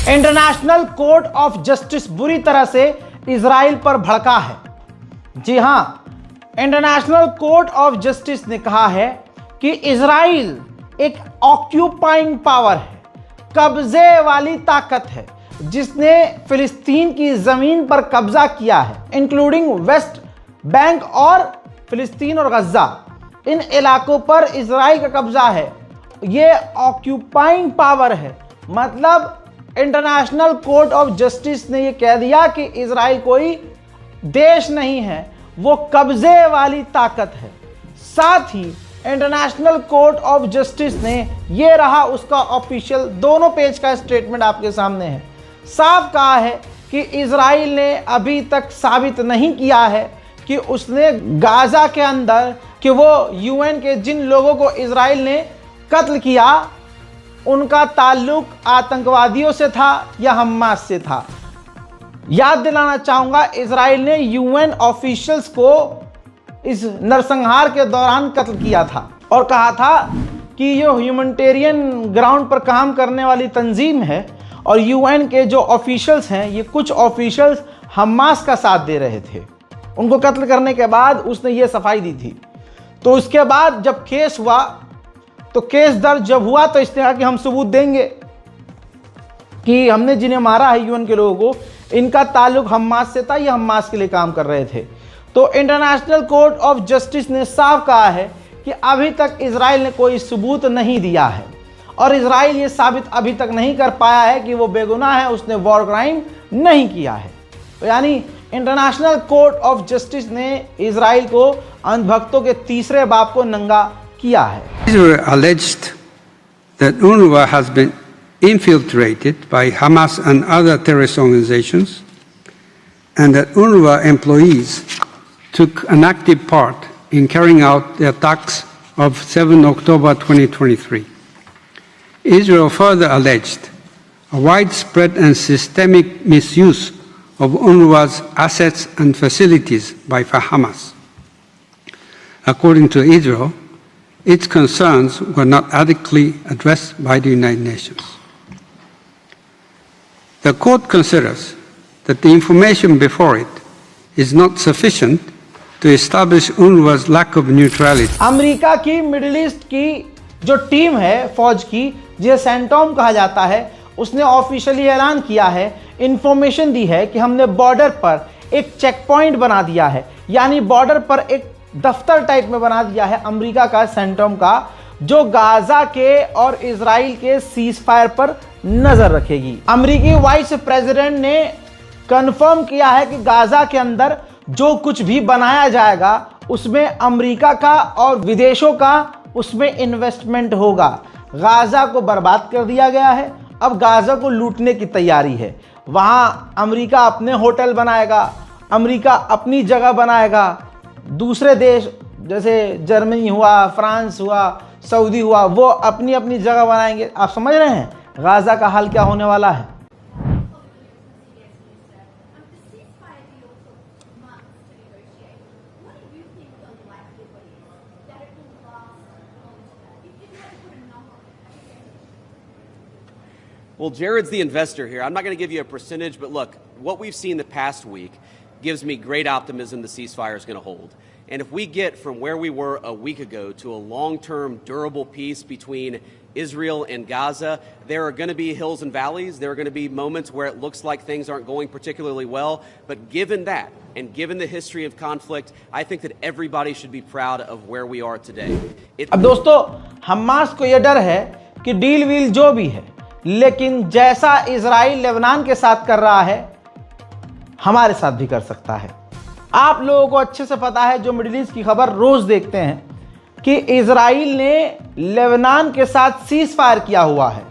International court of justice बुरी तरह से इजराइल पर भड़का है। जी हां, इंटरनेशनल कोर्ट ऑफ जस्टिस ने कहा है कि इजराइल एक ऑक्यूपाइंग पावर है, कब्जे वाली ताकत है, जिसने फिलिस्तीन की जमीन पर कब्जा किया है, इंक्लूडिंग वेस्ट बैंक और फिलिस्तीन और गज्जा। इन इलाकों पर इजराइल का कब्जा है, ये ऑक्यूपाइंग पावर है। मतलब इंटरनेशनल कोर्ट ऑफ जस्टिस ने ये कह दिया कि इजराइल कोई देश नहीं है, वो कब्जे वाली ताकत है। साथ ही इंटरनेशनल कोर्ट ऑफ जस्टिस ने ये रहा उसका ऑफिशियल, दोनों पेज का स्टेटमेंट आपके सामने है, साफ कहा है कि इजराइल ने अभी तक साबित नहीं किया है कि उसने गाजा के अंदर कि वो यूएन के जिन लोगों को इजराइल ने कत्ल किया उनका ताल्लुक आतंकवादियों से था या हमास से था। याद दिलाना चाहूंगा, इजराइल ने यूएन ऑफिशियल्स को इस नरसंहार के दौरान कत्ल किया था और कहा था कि ये ह्यूमैनिटेरियन ग्राउंड पर काम करने वाली तंजीम है और यूएन के जो ऑफिशियल्स हैं, ये कुछ ऑफिशियल्स हमास का साथ दे रहे थे। उनको कत्ल करने के बाद उसने ये सफाई दी थी। तो उसके बाद जब केस हुआ, तो केस दर्ज जब हुआ तो इसने कहा कि हम सबूत देंगे कि हमने जिन्हें मारा है यूएन के लोगों को, इनका ताल्लुक हमास से था, ये हमास के लिए काम कर रहे थे। तो इंटरनेशनल कोर्ट ऑफ जस्टिस ने साफ कहा है कि अभी तक इजराइल ने कोई सबूत नहीं दिया है और इजराइल ये साबित अभी तक नहीं कर पाया है कि वो बेगुनाह है, उसने वॉर क्राइम नहीं किया है। तो यानी इंटरनेशनल कोर्ट ऑफ जस्टिस ने इजराइल को अंधभक्तों के तीसरे बाप को नंगा किया है। Israel alleged that UNRWA has been infiltrated by Hamas and other terrorist organizations and that UNRWA employees took an active part in carrying out the attacks of 7 October 2023. Israel further alleged a widespread and systemic misuse of UNRWA's assets and facilities by Hamas. According to Israel, its concerns were not adequately addressed by the United Nations. The court considers that the information before it is not sufficient to establish UNRWA's lack of neutrality. America की middle east की जो team है फौज की, जिसे सेंटॉम कहा जाता है, उसने ऑफिशियली ऐलान किया है, इंफॉर्मेशन दी है कि हमने बॉर्डर पर एक चेक पॉइंट बना दिया है, यानी बॉर्डर पर एक दफ्तर टाइप में बना दिया है अमेरिका का, सेंटॉम का, जो गाजा के और इजराइल के सीज फायर पर नजर रखेगी। अमेरिकी वाइस प्रेसिडेंट ने कंफर्म किया है कि गाजा के अंदर जो कुछ भी बनाया जाएगा उसमें अमेरिका का और विदेशों का उसमें इन्वेस्टमेंट होगा। गाजा को बर्बाद कर दिया गया है, अब गाजा को लूटने की तैयारी है। वहां अमेरिका अपने होटल बनाएगा, अमेरिका अपनी जगह बनाएगा, दूसरे देश जैसे जर्मनी हुआ, फ्रांस हुआ, सऊदी हुआ, वो अपनी अपनी जगह बनाएंगे। आप समझ रहे हैं गाजा का हाल क्या होने वाला है। Well, Jared's the investor here. I'm not going to give you a percentage, but look, what we've seen the past week gives me great optimism the ceasefire is going to hold. And if we get from where we were a week ago to a long-term, durable peace between Israel and Gaza, there are going to be hills and valleys. There are going to be moments where it looks like things aren't going particularly well. But given that, and given the history of conflict, I think that everybody should be proud of where we are today. अब दोस्तों, Hamas को यह डर है कि deal we'll जो भी है, लेकिन जैसा इजराइल लेबनान के साथ कर रहा है, हमारे साथ भी कर सकता है। आप लोगों को अच्छे से पता है, जो मिडिल ईस्ट की खबर रोज देखते हैं, कि इजराइल ने लेबनान के साथ सीज फायर किया हुआ है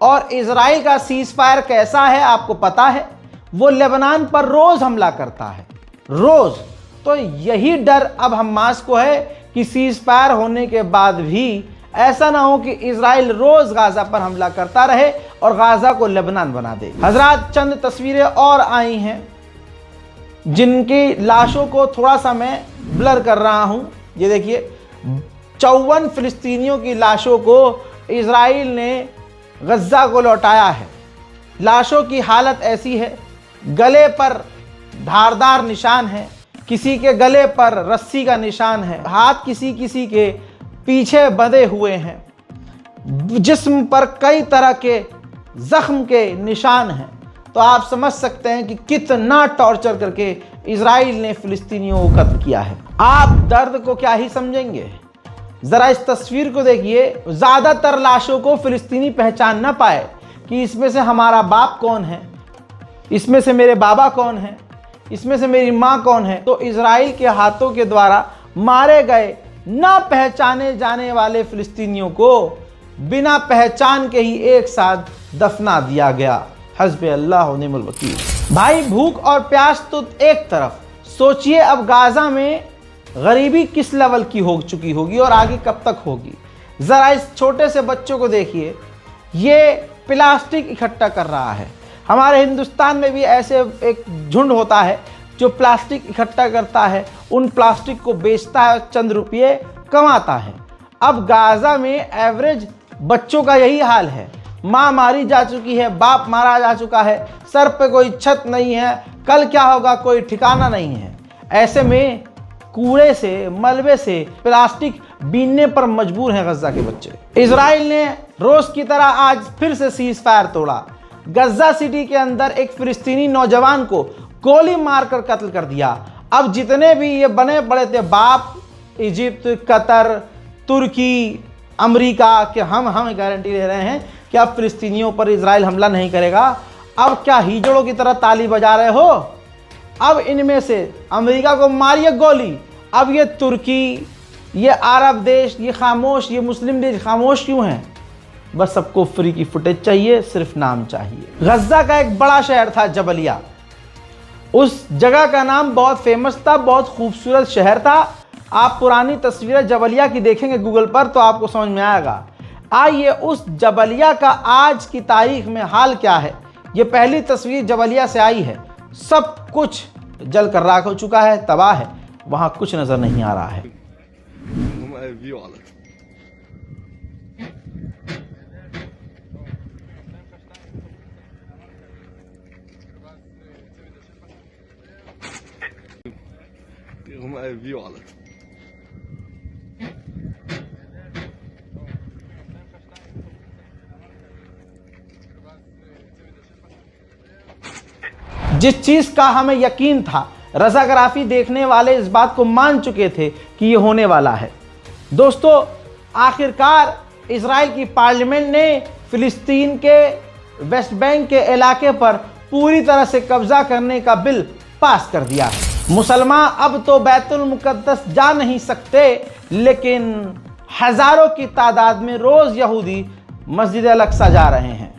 और इजराइल का सीज फायर कैसा है आपको पता है, वो लेबनान पर रोज हमला करता है, रोज। तो यही डर अब हमास को है कि सीज फायर होने के बाद भी ऐसा ना हो कि इजराइल रोज गाजा पर हमला करता रहे और गाजा को लेबनान बना दे। हजरात, चंद तस्वीरें और आई हैं जिनकी लाशों को थोड़ा सा मैं ब्लर कर रहा हूं। ये देखिए, 54 फिलिस्तीनियों की लाशों को इजराइल ने गज्जा को लौटाया है लाशों की हालत ऐसी है, गले पर धारदार निशान है, किसी के गले पर रस्सी का निशान है, हाथ किसी किसी के पीछे बंधे हुए हैं, जिस्म पर कई तरह के जख्म के निशान हैं। तो आप समझ सकते हैं कि कितना टॉर्चर करके इजराइल ने फिलिस्तीनियों को कत्ल किया है। आप दर्द को क्या ही समझेंगे, जरा इस तस्वीर को देखिए। ज्यादातर लाशों को फिलिस्तीनी पहचान ना पाए कि इसमें से हमारा बाप कौन है, इसमें से मेरे बाबा कौन है, इसमें से मेरी माँ कौन है। तो इजराइल के हाथों के द्वारा मारे गए ना पहचाने जाने वाले फिलिस्तीनियों को बिना पहचान के ही एक साथ दफना दिया गया। हस्बे अल्लाह व निअमल वकील। भाई भूख और प्यास तो एक तरफ, सोचिए अब गाजा में गरीबी किस लेवल की हो चुकी होगी और आगे कब तक होगी। जरा इस छोटे से बच्चों को देखिए, ये प्लास्टिक इकट्ठा कर रहा है। हमारे हिंदुस्तान में भी ऐसे एक झुंड होता है जो प्लास्टिक इकट्ठा करता है, उन प्लास्टिक को बेचता है, चंद रुपये कमाता है। अब गाजा में एवरेज बच्चों का यही हाल है। माँ मारी जा चुकी है, बाप मारा जा चुका है, सर पे कोई छत नहीं है, कल क्या होगा कोई ठिकाना नहीं है। ऐसे में कूड़े से, मलबे से प्लास्टिक बीनने पर मजबूर हैं गजा के बच्चे। इजराइल ने रोज की तरह आज फिर से सीज फायर तोड़ा। गजा सिटी के अंदर एक फिलिस्तीनी नौजवान को गोली मारकर कत्ल कर दिया। अब जितने भी ये बने पड़े थे बाप, इजिप्ट, कतर, तुर्की, अमेरिका के हम गारंटी ले रहे हैं कि अब फिलिस्तीनियों पर इजराइल हमला नहीं करेगा। अब क्या हिजड़ों की तरह ताली बजा रहे हो? अब इनमें से अमेरिका को मारिए गोली। अब ये तुर्की, ये अरब देश, ये खामोश, ये मुस्लिम देश खामोश क्यों हैं? बस सबको फ्री की फुटेज चाहिए, सिर्फ नाम चाहिए। गजा का एक बड़ा शहर था जबलिया, उस जगह का नाम बहुत फेमस था, बहुत खूबसूरत शहर था। आप पुरानी तस्वीरें जबलिया की देखेंगे गूगल पर तो आपको समझ में आएगा। आइए उस जबलिया का आज की तारीख में हाल क्या है। ये पहली तस्वीर जबलिया से आई है। सब कुछ जल कर राख हो चुका है, तबाह है, वहां कुछ नजर नहीं आ रहा है। जिस चीज का हमें यकीन था, रज़ाग्राफी देखने वाले इस बात को मान चुके थे कि ये होने वाला है। दोस्तों, आखिरकार इजराइल की पार्लियामेंट ने फिलिस्तीन के वेस्ट बैंक के इलाके पर पूरी तरह से कब्जा करने का बिल पास कर दिया है। मुसलमान अब तो बैतुल मुकद्दस जा नहीं सकते, लेकिन हजारों की तादाद में रोज यहूदी मस्जिद अल-अक्सा जा रहे हैं।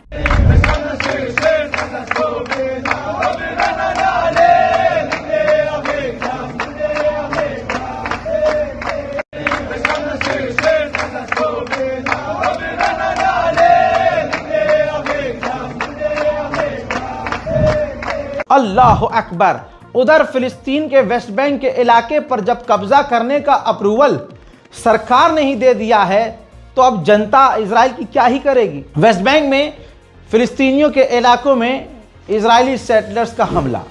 अल्लाह अकबर। उधर फिलिस्तीन के वेस्ट बैंक के इलाके पर जब कब्जा करने का अप्रूवल सरकार ने ही दे दिया है, तो अब जनता इजराइल की क्या ही करेगी। वेस्ट बैंक में फिलिस्तीनियों के इलाकों में इजरायली सेटलर्स का हमला।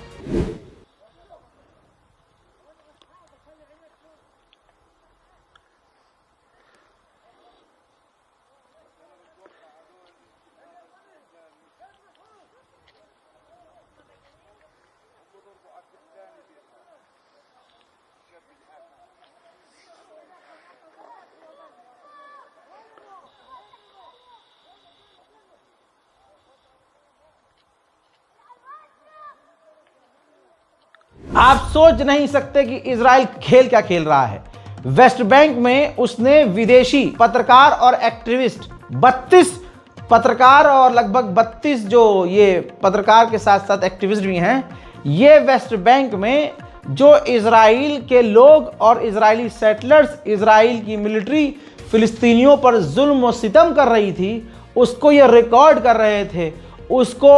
आप सोच नहीं सकते कि इजराइल खेल क्या खेल रहा है। वेस्ट बैंक में उसने विदेशी पत्रकार और एक्टिविस्ट 32 पत्रकार और लगभग 32 जो ये पत्रकार के साथ साथ एक्टिविस्ट भी हैं, ये वेस्ट बैंक में जो इजराइल के लोग और इजरायली सेटलर्स, इजराइल की मिलिट्री फिलिस्तीनियों पर जुल्म और सितम कर रही थी, उसको ये रिकॉर्ड कर रहे थे, उसको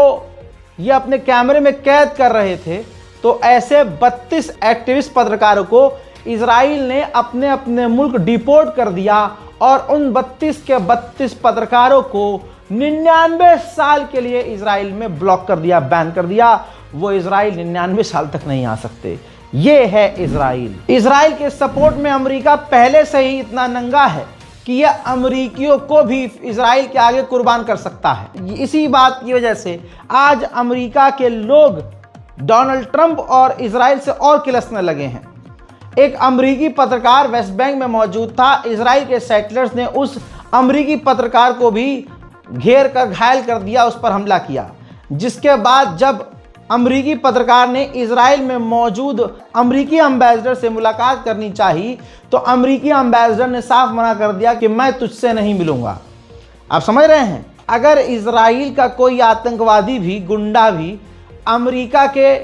ये अपने कैमरे में कैद कर रहे थे। तो ऐसे 32 एक्टिविस्ट पत्रकारों को इजराइल ने अपने अपने मुल्क डिपोर्ट कर दिया और उन 32 के 32 पत्रकारों को 99 साल के लिए इजराइल में ब्लॉक कर दिया, बैन कर दिया। वो इजराइल 99 साल तक नहीं आ सकते। ये है इजराइल। इजराइल के सपोर्ट में अमेरिका पहले से ही इतना नंगा है कि यह अमेरिकियों को भी इजराइल के आगे कुर्बान कर सकता है। इसी बात की वजह से आज अमेरिका के लोग डोनाल्ड ट्रंप और इजराइल से और किलसने लगे हैं। एक अमेरिकी पत्रकार वेस्ट बैंक में मौजूद था। इजराइल के सेटलर्स ने उस अमेरिकी पत्रकार को भी घेर कर घायल कर दिया, उस पर हमला किया। जिसके बाद जब अमेरिकी पत्रकार ने इजराइल में मौजूद अमेरिकी एम्बेसडर से मुलाकात करनी चाहिए तो अमेरिकी एम्बेसडर ने साफ मना कर दिया कि मैं तुझसे नहीं मिलूंगा। आप समझ रहे हैं, अगर इजराइल का कोई आतंकवादी भी, गुंडा भी अमेरिका के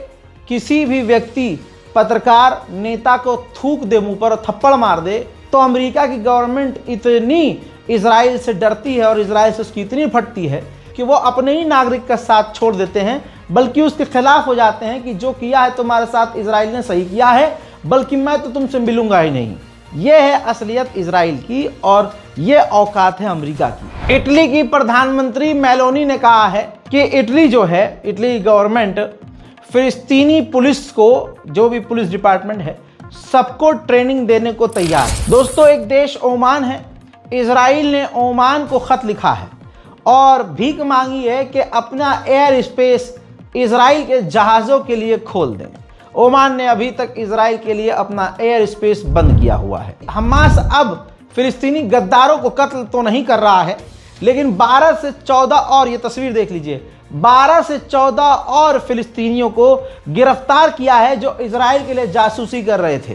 किसी भी व्यक्ति, पत्रकार, नेता को थूक दे, मुंह पर थप्पड़ मार दे, तो अमेरिका की गवर्नमेंट इतनी इजराइल से डरती है और इजराइल से उसकी इतनी फटती है कि वो अपने ही नागरिक का साथ छोड़ देते हैं, बल्कि उसके खिलाफ हो जाते हैं कि जो किया है तुम्हारे साथ इजराइल ने सही किया है, बल्कि मैं तो तुमसे मिलूंगा ही नहीं। यह है असलियत इजराइल की और ये औकात है अमेरिका की। इटली की प्रधानमंत्री मेलोनी ने कहा है कि इटली जो है, इटली गवर्नमेंट फिलिस्तीनी पुलिस को, जो भी पुलिस डिपार्टमेंट है, सबको ट्रेनिंग देने को तैयार है। दोस्तों, एक देश ओमान है। इजराइल ने ओमान को खत लिखा है और भीख मांगी है कि अपना एयर स्पेस इजराइल के जहाज़ों के लिए खोल दें। ओमान ने अभी तक इजराइल के लिए अपना एयर स्पेस बंद किया हुआ है। हमास अब फिलिस्तीनी गद्दारों को कत्ल तो नहीं कर रहा है, लेकिन 12 से 14 और, ये तस्वीर देख लीजिए, 12 से 14 और फिलिस्तीनियों को गिरफ्तार किया है जो इजराइल के लिए जासूसी कर रहे थे।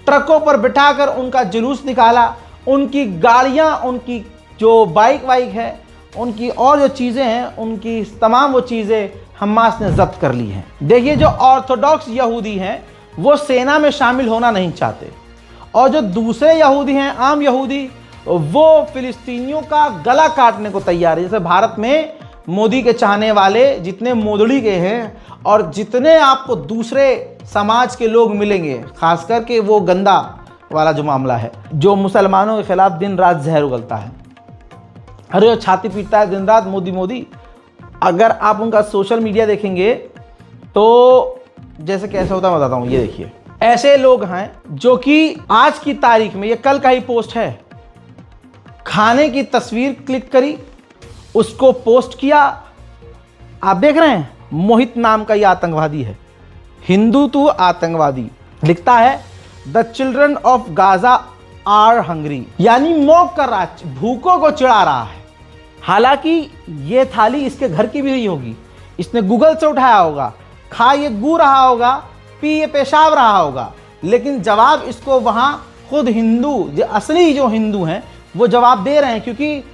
ट्रकों पर बिठाकर उनका जुलूस निकाला, उनकी गाड़ियां, उनकी जो बाइक है, उनकी और जो चीज़ें हैं, उनकी तमाम वो चीज़ें हमास ने जब्त कर ली हैं। देखिए, जो ऑर्थोडॉक्स यहूदी हैं वो सेना में शामिल होना नहीं चाहते, और जो दूसरे यहूदी हैं, आम यहूदी, वो फिलिस्तीनियों का गला काटने को तैयार है। जैसे भारत में मोदी के चाहने वाले जितने मोदड़ी के हैं और जितने आपको दूसरे समाज के लोग मिलेंगे, खास करके वो गंदा वाला जो मामला है, जो मुसलमानों के खिलाफ दिन रात जहर उगलता है, अरे छाती पीटता है दिन रात मोदी मोदी। अगर आप उनका सोशल मीडिया देखेंगे तो जैसे कैसे होता है मैं बताता हूँ। ये देखिए, ऐसे लोग हैं जो कि आज की तारीख में, ये कल का ही पोस्ट है, खाने की तस्वीर क्लिक करी, उसको पोस्ट किया। आप देख रहे हैं, मोहित नाम का ये आतंकवादी है, हिंदुत्व आतंकवादी। लिखता है the children of Gaza are hungry, यानी मॉक कर रहा है, भूखों को चिढ़ा रहा है। हालांकि ये थाली इसके घर की भी नहीं होगी, इसने गूगल से उठाया होगा, खा ये गू रहा होगा, पी ये पेशाब रहा होगा, लेकिन जवाब इसको वहां खुद हिंदू, जो असली जो हिंदू हैं, वो जवाब दे रहे हैं, क्योंकि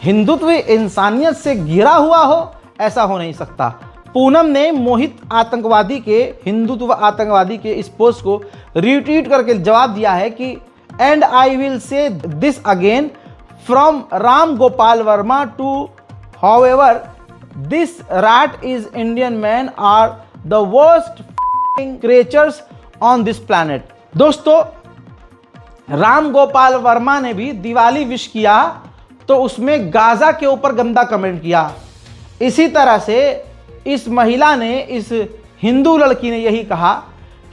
हिंदुत्व इंसानियत से घिरा हुआ हो, ऐसा हो नहीं सकता। पूनम ने मोहित आतंकवादी के, हिंदुत्व आतंकवादी के इस पोस्ट को रीट्वीट करके जवाब दिया है कि and I will say this again from Ram Gopal Varma to however this rat is Indian man are the worst creatures on this planet. दोस्तों, राम गोपाल वर्मा ने भी दिवाली विश किया तो उसमें गाजा के ऊपर गंदा कमेंट किया। इसी तरह से इस महिला ने, इस हिंदू लड़की ने यही कहा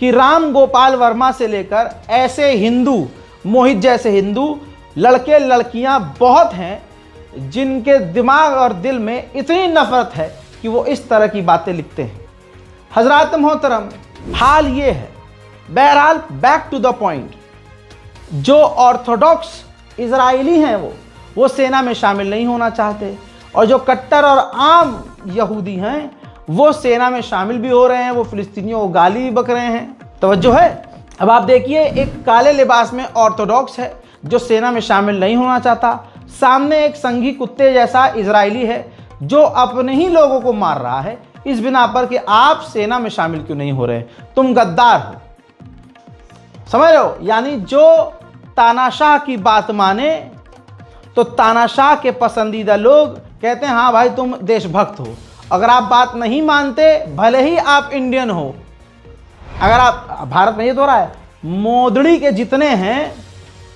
कि राम गोपाल वर्मा से लेकर ऐसे हिंदू, मोहित जैसे हिंदू लड़के लड़कियां बहुत हैं जिनके दिमाग और दिल में इतनी नफरत है कि वो इस तरह की बातें लिखते हैं। हजरात मोहतरम, हाल ये है। बहरहाल, बैक टू द पॉइंट, जो ऑर्थोडॉक्स इजरायली हैं वो सेना में शामिल नहीं होना चाहते, और जो कट्टर और आम यहूदी हैं वो सेना में शामिल भी हो रहे हैं, वो फिलिस्तीनियों को गाली भी बक रहे हैं। तवज्जो है। अब आप देखिए, एक काले लिबास में ऑर्थोडॉक्स है जो सेना में शामिल नहीं होना चाहता, सामने एक संघी कुत्ते जैसा इजरायली है जो अपने ही लोगों को मार रहा है इस बिना पर कि आप सेना में शामिल क्यों नहीं हो रहे, तुम गद्दार हो। समझ रहे हो? यानी जो तानाशाह की बात माने तो तानाशाह के पसंदीदा लोग कहते हैं हाँ भाई तुम देशभक्त हो। अगर आप बात नहीं मानते, भले ही आप इंडियन हो, अगर आप, भारत में ये तो हो रहा है, मोदड़ी के जितने हैं,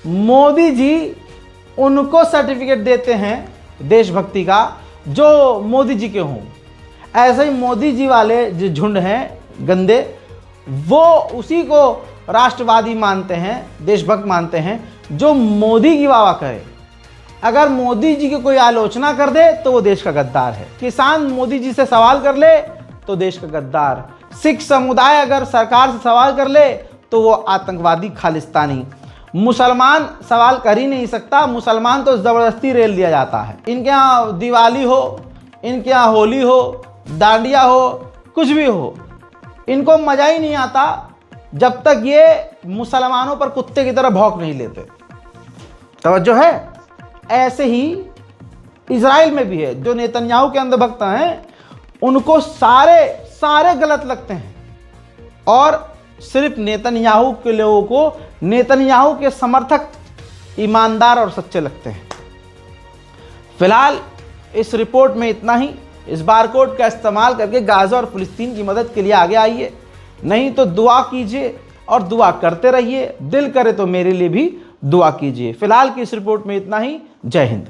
मोदी जी उनको सर्टिफिकेट देते हैं देशभक्ति का जो मोदी जी के हों। ऐसे ही मोदी जी वाले जो झुंड हैं गंदे, वो उसी को राष्ट्रवादी मानते हैं, देशभक्त मानते हैं जो मोदी की वाह करे। अगर मोदी जी की कोई आलोचना कर दे तो वो देश का गद्दार है। किसान मोदी जी से सवाल कर ले तो देश का गद्दार। सिख समुदाय अगर सरकार से सवाल कर ले तो वो आतंकवादी खालिस्तानी। मुसलमान सवाल कर ही नहीं सकता, मुसलमान तो ज़बरदस्ती रेल दिया जाता है। इनके यहाँ दिवाली हो, इनके यहाँ होली हो, डांडिया हो, कुछ भी हो, इनको मज़ा ही नहीं आता जब तक ये मुसलमानों पर कुत्ते की तरह भौंक नहीं लेते। तवज्जो है। ऐसे ही इजराइल में भी है, जो नेतन्याहू के अंधभक्त हैं उनको सारे गलत लगते हैं और सिर्फ नेतन्याहू के लोगों को, नेतन्याहू के समर्थक ईमानदार और सच्चे लगते हैं। फिलहाल इस रिपोर्ट में इतना ही। इस बारकोड का इस्तेमाल करके गाज़ा और फिलिस्तीन की मदद के लिए आगे आइए, नहीं तो दुआ कीजिए और दुआ करते रहिए। दिल करे तो मेरे लिए भी दुआ कीजिए। फिलहाल की इस रिपोर्ट में इतना ही। जय हिंद।